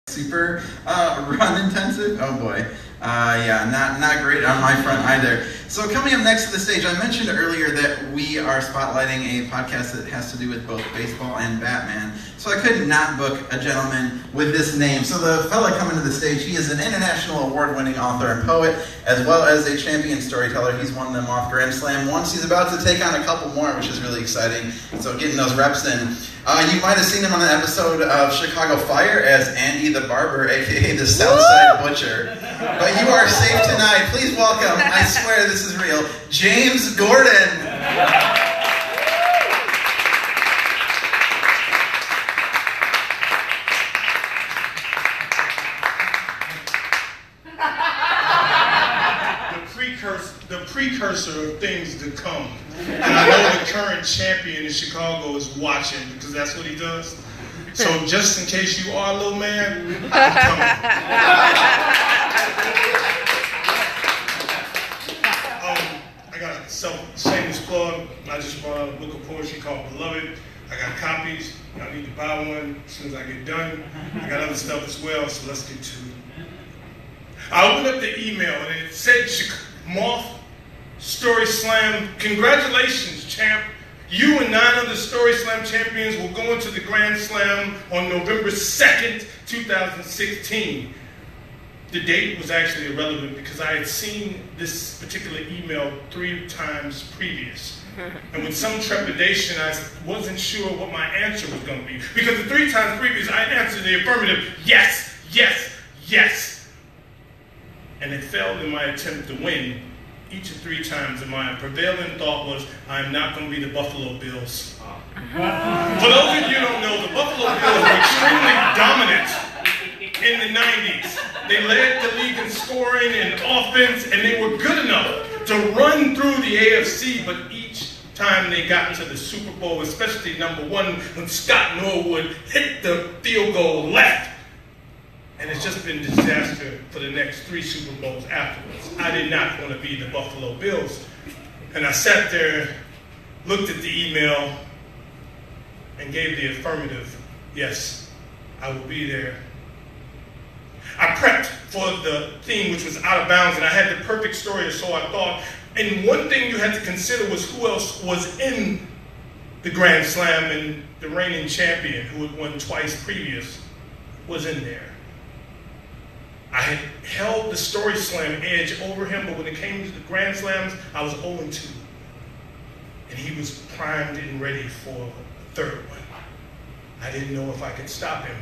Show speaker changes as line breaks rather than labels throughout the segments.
super run intensive. Oh boy. Yeah, not great on my front either. So coming up next to the stage, I mentioned earlier that we are spotlighting a podcast that has to do with both baseball and Batman. So I could not book a gentleman with this name. So the fella coming to the stage, he is an international award-winning author and poet, as well as a champion storyteller. He's won them off Grand Slam once. He's about to take on a couple more, which is really exciting. So getting those reps in. You might have seen him on an episode of Chicago Fire as Andy the Barber, a.k.a. the Southside Butcher. But you are safe tonight. Please welcome, I swear this is real, James Gordon.
The precursor of things to come. And I know the current champion in Chicago is watching because that's what he does. So just in case you are a little man, I'm coming. I got a shameless plug. I just brought out a book of poetry called Beloved. I got copies. I need to buy one as soon as I get done. I got other stuff as well, so let's get to it. I opened up the email and it said Moth Story Slam. Congratulations, champ. You and 9 other Story Slam champions will go into the Grand Slam on November 2nd, 2016. The date was actually irrelevant because I had seen this particular email 3 times previous. And with some trepidation, I wasn't sure what my answer was going to be. Because the 3 times previous, I answered the affirmative, yes, yes, yes. And it failed in my attempt to win each of 3 times, and my prevailing thought was, I'm not going to be the Buffalo Bills. For those of you who don't know, the Buffalo Bills were extremely dominant in the 90s. They led the league in scoring and offense, and they were good enough to run through the AFC, but each time they got to the Super Bowl, especially number 1, when Scott Norwood hit the field goal left. And it's just been disaster for the next 3 Super Bowls afterwards. I did not want to be the Buffalo Bills. And I sat there, looked at the email, and gave the affirmative, yes, I will be there. I prepped for the theme, which was Out of Bounds, and I had the perfect story, or so I thought. And one thing you had to consider was who else was in the Grand Slam, and the reigning champion, who had won twice previous, was in there. I had held the Story Slam edge over him, but when it came to the Grand Slams, I was 0-2. And he was primed and ready for the third one. I didn't know if I could stop him.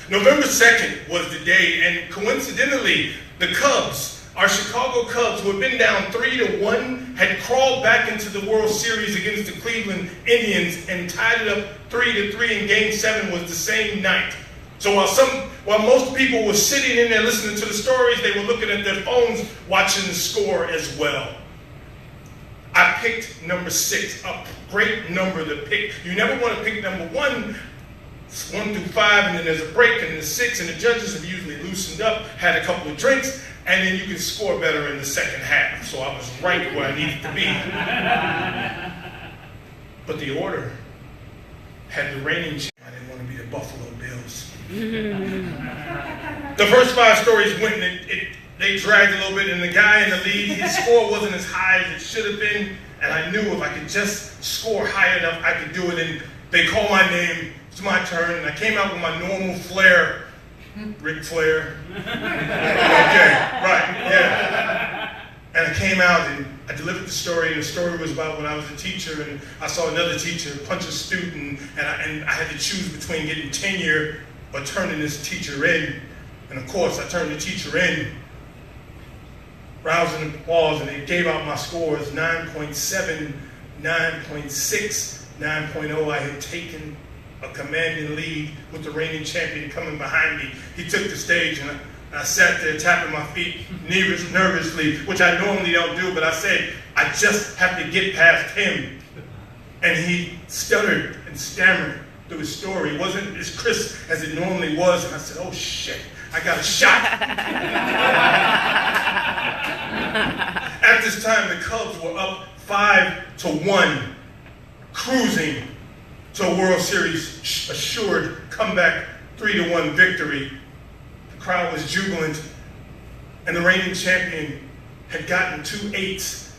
November 2nd was the day, and coincidentally, the Cubs, our Chicago Cubs, who had been down 3-1, had crawled back into the World Series against the Cleveland Indians and tied it up 3-3, and Game 7 was the same night. So while most people were sitting in there listening to the stories, they were looking at their phones, watching the score as well. I picked number 6, a great number to pick. You never want to pick number 1 through 5, and then there's a break, and there's 6, and the judges have usually loosened up, had a couple of drinks, and then you can score better in the second half. So I was right where I needed to be. But the order had the reigning champion. I didn't want to be the Buffalo Bills. The first 5 stories went, and they dragged a little bit, and the guy in the lead, his score wasn't as high as it should have been, and I knew if I could just score high enough, I could do it. And they called my name, it's my turn, and I came out with my normal flair. Ric Flair. Okay, right, yeah. And I came out and I delivered the story, and the story was about when I was a teacher and I saw another teacher punch a student, and I had to choose between getting tenure or turning this teacher in. And of course, I turned the teacher in. Rousing applause, and they gave out my scores, 9.7, 9.6, 9.0. I had taken a commanding lead with the reigning champion coming behind me. He took the stage, and I sat there tapping my feet nervously, which I normally don't do, but I said, I just have to get past him. And he stuttered and stammered through his story. It wasn't as crisp as it normally was, and I said, oh shit, I got a shot. At this time, the Cubs were up 5-1, cruising to a World Series assured comeback 3-1 victory. The crowd was jubilant, and the reigning champion had gotten 2 8s,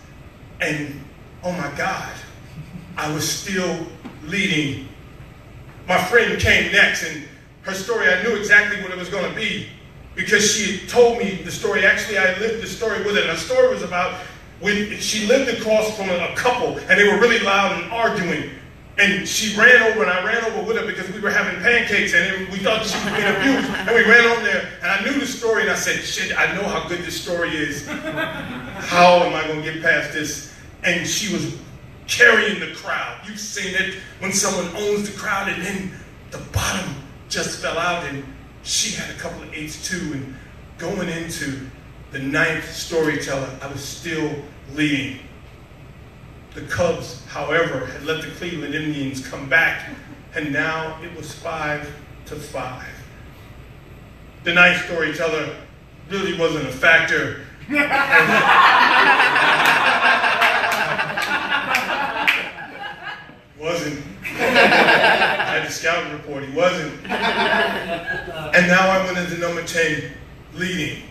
and oh my God, I was still leading. My friend came next, and her story, I knew exactly what it was going to be because she had told me the story. Actually, I lived the story with her. And the story was about when she lived across from a couple, and they were really loud and arguing. And she ran over, and I ran over with her because we were having pancakes, and we thought she was being abused. And we ran over there, and I knew the story, and I said, shit, I know how good this story is. How am I going to get past this? And she was carrying the crowd. You've seen it when someone owns the crowd, and then the bottom just fell out, and she had a couple of 8s too. And going into the 9th storyteller, I was still leading. The Cubs, however, had let the Cleveland Indians come back, and now it was 5-5. The 9th storyteller really wasn't a factor. Wasn't. I had the scouting report, he wasn't. And now I went into number 10, leading.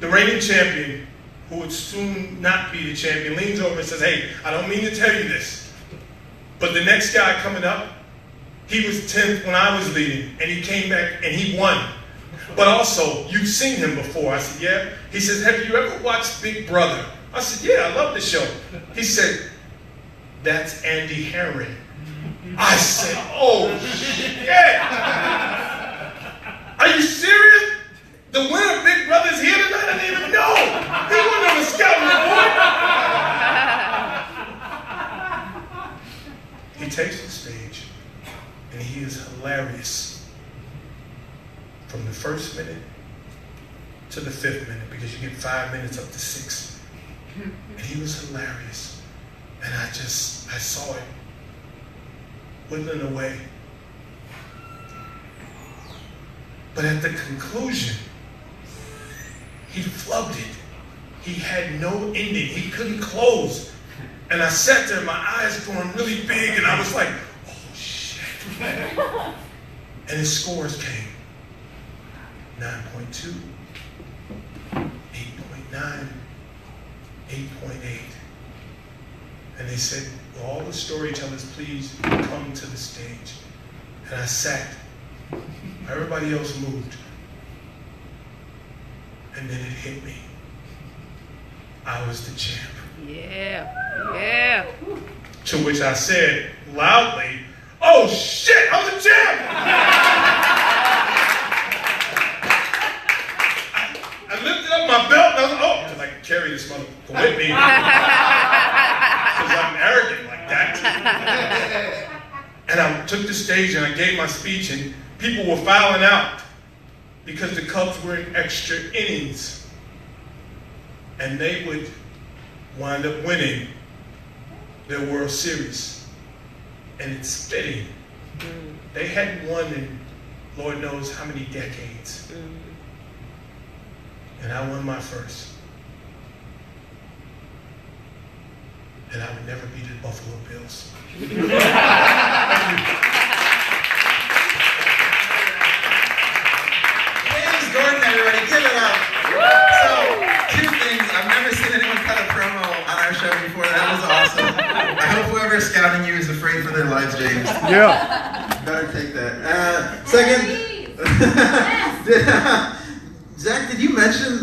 The reigning champion, who would soon not be the champion, leans over and says, hey, I don't mean to tell you this, but the next guy coming up, he was 10th when I was leading, and he came back and he won. But also, you've seen him before. I said, yeah. He says, have you ever watched Big Brother? I said, yeah, I love the show. He said, that's Andy Herring. I said, oh, shit. Are you serious? The winner of Big Brother's here tonight? I didn't even know. He wasn't on the scouting report. He takes the stage, and he is hilarious from the 1st minute to the 5th minute, because you get 5 minutes up to 6. And he was hilarious. And I saw it whittling away. But at the conclusion, he flubbed it. He had no ending. He couldn't close. And I sat there, my eyes going really big, and I was like, oh, shit. And his scores came. 9.2, 8.9, 8.8. And they said, will all the storytellers please come to the stage? And I sat. Everybody else moved. And then it hit me. I was the champ.
Yeah.
To which I said loudly, oh shit, I'm the champ! I lifted up my belt and I was like, oh, because I can carry this motherfucker with me. Because I'm arrogant like that. And I took the stage and I gave my speech, and people were filing out because the Cubs were in extra innings. And they would wind up winning their World Series. And it's fitting. They hadn't won in Lord knows how many decades. And I won my first. And I would never beat the Buffalo Bills. Thank you.
James Gordon, everybody, give it up. So, 2 things. I've never seen anyone cut a promo on our show before. That was awesome. I hope whoever's scouting you is afraid for their lives, James.
Yeah.
Better take that. Second, Zach, did you mention